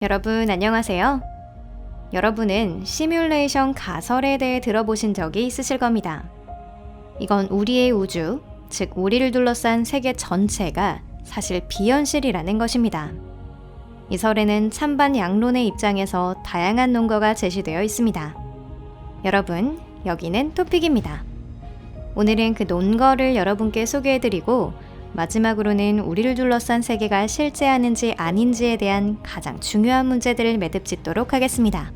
여러분 안녕하세요. 여러분은 시뮬레이션 가설에 대해 들어보신 적이 있으실 겁니다. 이건 우리의 우주, 즉 우리를 둘러싼 세계 전체가 사실 비현실이라는 것입니다. 이 설에는 찬반 양론의 입장에서 다양한 논거가 제시되어 있습니다. 여러분, 여기는 토픽입니다. 오늘은 그 논거를 여러분께 소개해드리고 마지막으로는 우리를 둘러싼 세계가 실제하는지 아닌지에 대한 가장 중요한 문제들을 매듭짓도록 하겠습니다.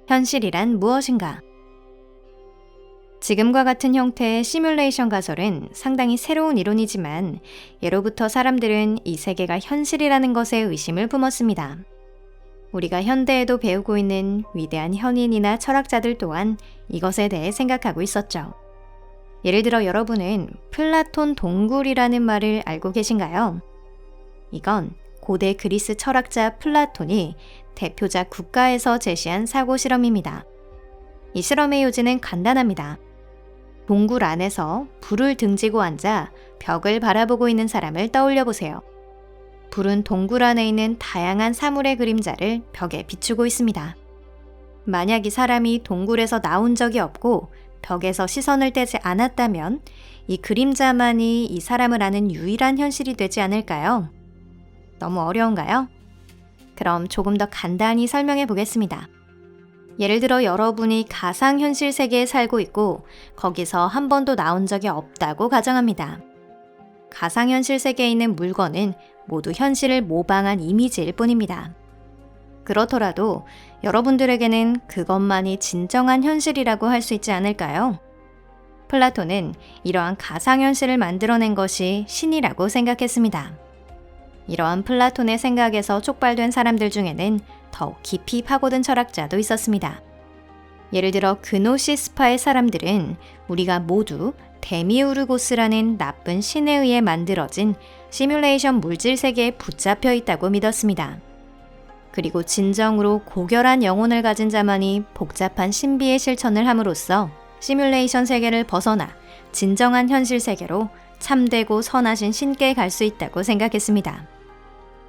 현실이란 무엇인가? 지금과 같은 형태의 시뮬레이션 가설은 상당히 새로운 이론이지만 예로부터 사람들은 이 세계가 현실이라는 것에 의심을 품었습니다. 우리가 현대에도 배우고 있는 위대한 현인이나 철학자들 또한 이것에 대해 생각하고 있었죠. 예를 들어 여러분은 플라톤 동굴이라는 말을 알고 계신가요? 이건 고대 그리스 철학자 플라톤이 대표작 국가에서 제시한 사고 실험입니다. 이 실험의 요지는 간단합니다. 동굴 안에서 불을 등지고 앉아 벽을 바라보고 있는 사람을 떠올려 보세요. 불은 동굴 안에 있는 다양한 사물의 그림자를 벽에 비추고 있습니다. 만약 이 사람이 동굴에서 나온 적이 없고 벽에서 시선을 떼지 않았다면 이 그림자만이 이 사람을 아는 유일한 현실이 되지 않을까요? 너무 어려운가요? 그럼 조금 더 간단히 설명해 보겠습니다. 예를 들어 여러분이 가상현실 세계에 살고 있고 거기서 한 번도 나온 적이 없다고 가정합니다. 가상현실 세계에 있는 물건은 모두 현실을 모방한 이미지일 뿐입니다. 그렇더라도 여러분들에게는 그것만이 진정한 현실이라고 할 수 있지 않을까요? 플라톤은 이러한 가상현실을 만들어낸 것이 신이라고 생각했습니다. 이러한 플라톤의 생각에서 촉발된 사람들 중에는 더욱 깊이 파고든 철학자도 있었습니다. 예를 들어 그노시스파의 사람들은 우리가 모두 데미우르고스라는 나쁜 신에 의해 만들어진 시뮬레이션 물질 세계에 붙잡혀 있다고 믿었습니다. 그리고 진정으로 고결한 영혼을 가진 자만이 복잡한 신비의 실천을 함으로써 시뮬레이션 세계를 벗어나 진정한 현실 세계로 참되고 선하신 신께 갈 수 있다고 생각했습니다.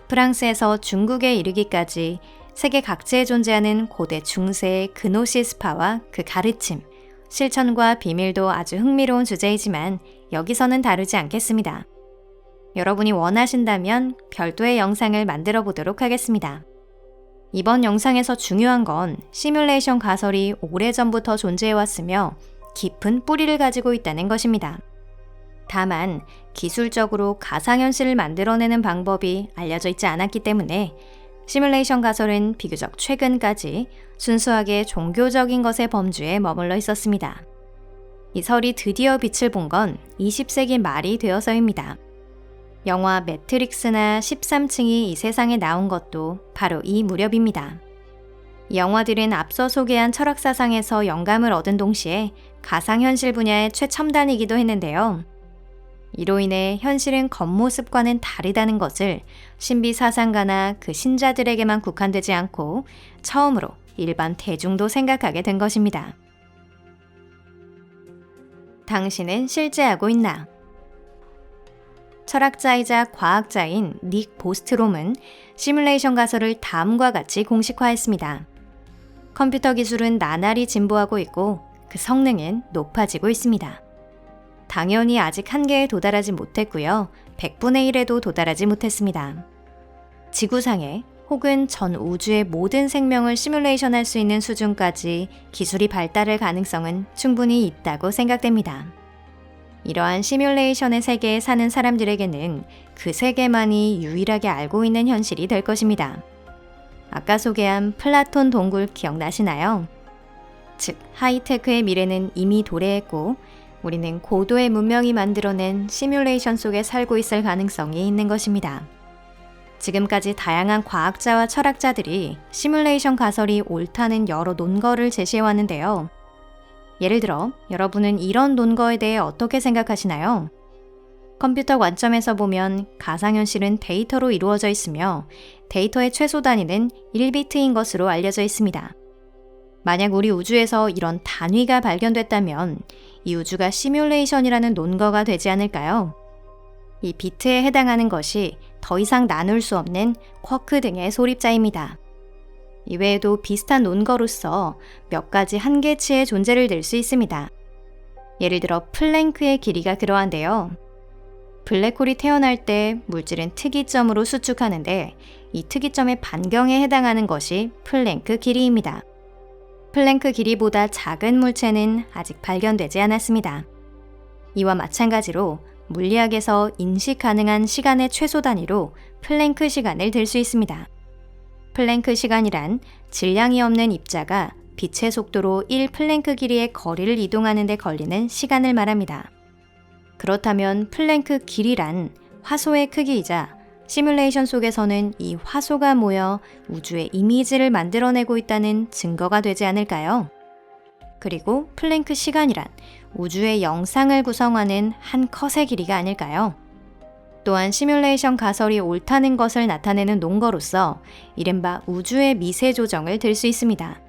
프랑스에서 중국에 이르기까지 세계 각지에 존재하는 고대 중세의 그노시스파와 그 가르침, 실천과 비밀도 아주 흥미로운 주제이지만 여기서는 다루지 않겠습니다. 여러분이 원하신다면 별도의 영상을 만들어 보도록 하겠습니다. 이번 영상에서 중요한 건 시뮬레이션 가설이 오래전부터 존재해왔으며 깊은 뿌리를 가지고 있다는 것입니다. 다만 기술적으로 가상현실을 만들어내는 방법이 알려져 있지 않았기 때문에 시뮬레이션 가설은 비교적 최근까지 순수하게 종교적인 것의 범주에 머물러 있었습니다. 이 설이 드디어 빛을 본 건 20세기 말이 되어서입니다. 영화 매트릭스나 13층이 이 세상에 나온 것도 바로 이 무렵입니다. 이 영화들은 앞서 소개한 철학사상에서 영감을 얻은 동시에 가상현실 분야의 최첨단이기도 했는데요. 이로 인해 현실은 겉모습과는 다르다는 것을 신비 사상가나 그 신자들에게만 국한되지 않고 처음으로 일반 대중도 생각하게 된 것입니다. 당신은 실제하고 있나? 철학자이자 과학자인 닉 보스트롬은 시뮬레이션 가설을 다음과 같이 공식화했습니다. 컴퓨터 기술은 나날이 진보하고 있고 그 성능은 높아지고 있습니다. 당연히 아직 한계에 도달하지 못했고요. 100분의 1에도 도달하지 못했습니다. 지구상에 혹은 전 우주의 모든 생명을 시뮬레이션할 수 있는 수준까지 기술이 발달할 가능성은 충분히 있다고 생각됩니다. 이러한 시뮬레이션의 세계에 사는 사람들에게는 그 세계만이 유일하게 알고 있는 현실이 될 것입니다. 아까 소개한 플라톤 동굴 기억나시나요? 즉, 하이테크의 미래는 이미 도래했고 우리는 고도의 문명이 만들어낸 시뮬레이션 속에 살고 있을 가능성이 있는 것입니다. 지금까지 다양한 과학자와 철학자들이 시뮬레이션 가설이 옳다는 여러 논거를 제시해왔는데요. 예를 들어 여러분은 이런 논거에 대해 어떻게 생각하시나요? 컴퓨터 관점에서 보면 가상현실은 데이터로 이루어져 있으며 데이터의 최소 단위는 1비트인 것으로 알려져 있습니다. 만약 우리 우주에서 이런 단위가 발견됐다면 이 우주가 시뮬레이션이라는 논거가 되지 않을까요? 이 비트에 해당하는 것이 더 이상 나눌 수 없는 쿼크 등의 소립자입니다. 이외에도 비슷한 논거로서 몇 가지 한계치의 존재를 들 수 있습니다. 예를 들어 플랭크의 길이가 그러한데요. 블랙홀이 태어날 때 물질은 특이점으로 수축하는데 이 특이점의 반경에 해당하는 것이 플랭크 길이입니다. 플랭크 길이보다 작은 물체는 아직 발견되지 않았습니다. 이와 마찬가지로 물리학에서 인식 가능한 시간의 최소 단위로 플랭크 시간을 들 수 있습니다. 플랭크 시간이란 질량이 없는 입자가 빛의 속도로 1플랭크 길이의 거리를 이동하는 데 걸리는 시간을 말합니다. 그렇다면 플랭크 길이란 화소의 크기이자 시뮬레이션 속에서는 이 화소가 모여 우주의 이미지를 만들어내고 있다는 증거가 되지 않을까요? 그리고 플랭크 시간이란 우주의 영상을 구성하는 한 컷의 길이가 아닐까요? 또한 시뮬레이션 가설이 옳다는 것을 나타내는 논거로서 이른바 우주의 미세 조정을 들 수 있습니다.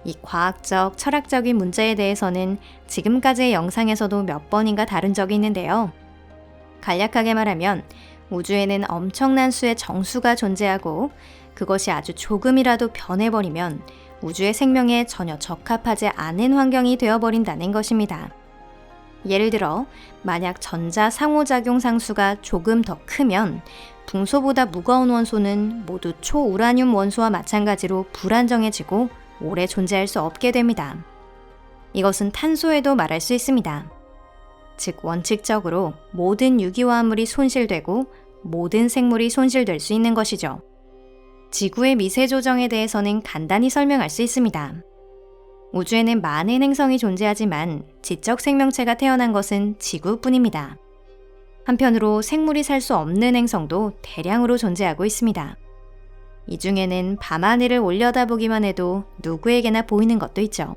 이 과학적, 철학적인 문제에 대해서는 지금까지의 영상에서도 몇 번인가 다룬 적이 있는데요. 간략하게 말하면 우주에는 엄청난 수의 정수가 존재하고 그것이 아주 조금이라도 변해버리면 우주의 생명에 전혀 적합하지 않은 환경이 되어버린다는 것입니다. 예를 들어 만약 전자 상호작용 상수가 조금 더 크면 붕소보다 무거운 원소는 모두 초우라늄 원소와 마찬가지로 불안정해지고 오래 존재할 수 없게 됩니다. 이것은 탄소에도 말할 수 있습니다. 즉 원칙적으로 모든 유기화합물이 손실되고 모든 생물이 손실될 수 있는 것이죠. 지구의 미세 조정에 대해서는 간단히 설명할 수 있습니다. 우주에는 많은 행성이 존재하지만 지적 생명체가 태어난 것은 지구뿐입니다. 한편으로 생물이 살 수 없는 행성도 대량으로 존재하고 있습니다. 이 중에는 밤하늘을 올려다보기만 해도 누구에게나 보이는 것도 있죠.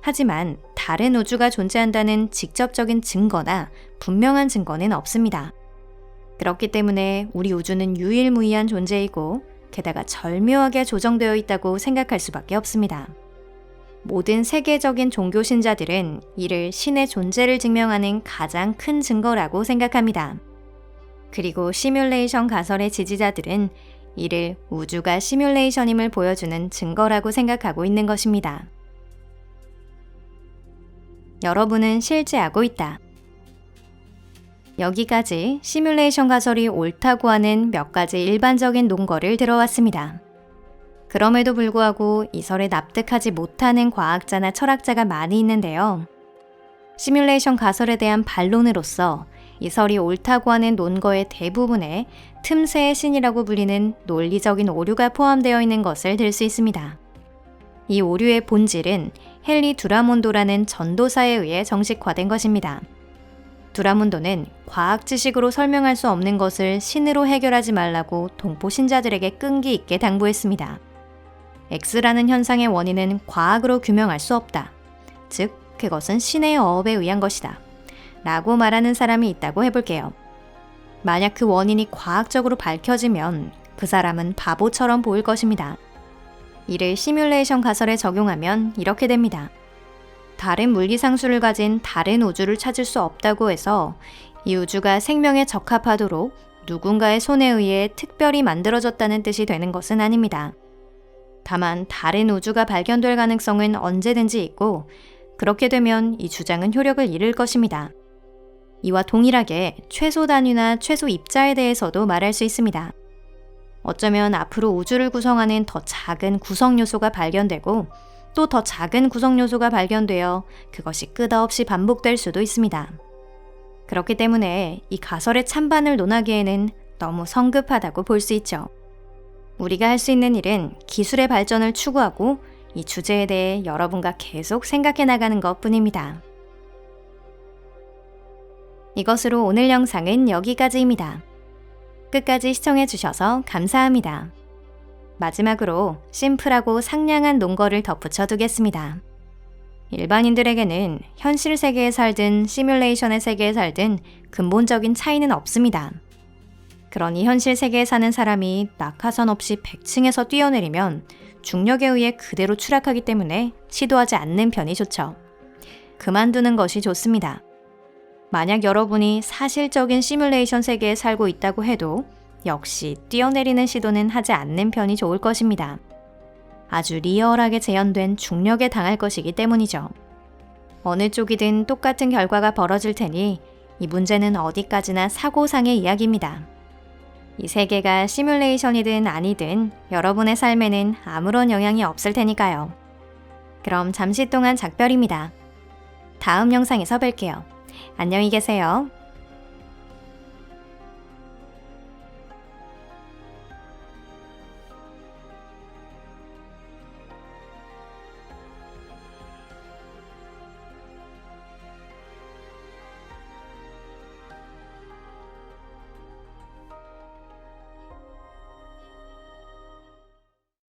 하지만 다른 우주가 존재한다는 직접적인 증거나 분명한 증거는 없습니다. 그렇기 때문에 우리 우주는 유일무이한 존재이고 게다가 절묘하게 조정되어 있다고 생각할 수밖에 없습니다. 모든 세계적인 종교 신자들은 이를 신의 존재를 증명하는 가장 큰 증거라고 생각합니다. 그리고 시뮬레이션 가설의 지지자들은 이를 우주가 시뮬레이션임을 보여주는 증거라고 생각하고 있는 것입니다. 여러분은 실제 알고 있다. 여기까지 시뮬레이션 가설이 옳다고 하는 몇 가지 일반적인 논거를 들어왔습니다. 그럼에도 불구하고 이 설에 납득하지 못하는 과학자나 철학자가 많이 있는데요. 시뮬레이션 가설에 대한 반론으로서 이 설이 옳다고 하는 논거의 대부분에 틈새의 신이라고 불리는 논리적인 오류가 포함되어 있는 것을 들 수 있습니다. 이 오류의 본질은 헨리 두라몬도라는 전도사에 의해 정식화된 것입니다. 두라몬도는 과학 지식으로 설명할 수 없는 것을 신으로 해결하지 말라고 동포 신자들에게 끈기 있게 당부했습니다. X라는 현상의 원인은 과학으로 규명할 수 없다. 즉, 그것은 신의 어업에 의한 것이다. 라고 말하는 사람이 있다고 해볼게요. 만약 그 원인이 과학적으로 밝혀지면 그 사람은 바보처럼 보일 것입니다. 이를 시뮬레이션 가설에 적용하면 이렇게 됩니다. 다른 물리상수를 가진 다른 우주를 찾을 수 없다고 해서 이 우주가 생명에 적합하도록 누군가의 손에 의해 특별히 만들어졌다는 뜻이 되는 것은 아닙니다. 다만 다른 우주가 발견될 가능성은 언제든지 있고 그렇게 되면 이 주장은 효력을 잃을 것입니다. 이와 동일하게 최소 단위나 최소 입자에 대해서도 말할 수 있습니다. 어쩌면 앞으로 우주를 구성하는 더 작은 구성 요소가 발견되고 또 더 작은 구성 요소가 발견되어 그것이 끝없이 반복될 수도 있습니다. 그렇기 때문에 이 가설의 찬반을 논하기에는 너무 성급하다고 볼 수 있죠. 우리가 할 수 있는 일은 기술의 발전을 추구하고 이 주제에 대해 여러분과 계속 생각해 나가는 것 뿐입니다. 이것으로 오늘 영상은 여기까지입니다. 끝까지 시청해 주셔서 감사합니다. 마지막으로 심플하고 상냥한 논거를 덧붙여 두겠습니다. 일반인들에게는 현실 세계에 살든 시뮬레이션의 세계에 살든 근본적인 차이는 없습니다. 그러니 현실 세계에 사는 사람이 낙하산 없이 100층에서 뛰어내리면 중력에 의해 그대로 추락하기 때문에 시도하지 않는 편이 좋죠. 그만두는 것이 좋습니다. 만약 여러분이 사실적인 시뮬레이션 세계에 살고 있다고 해도 역시 뛰어내리는 시도는 하지 않는 편이 좋을 것입니다. 아주 리얼하게 재현된 중력에 당할 것이기 때문이죠. 어느 쪽이든 똑같은 결과가 벌어질 테니 이 문제는 어디까지나 사고상의 이야기입니다. 이 세계가 시뮬레이션이든 아니든 여러분의 삶에는 아무런 영향이 없을 테니까요. 그럼 잠시 동안 작별입니다. 다음 영상에서 뵐게요. 안녕히 계세요.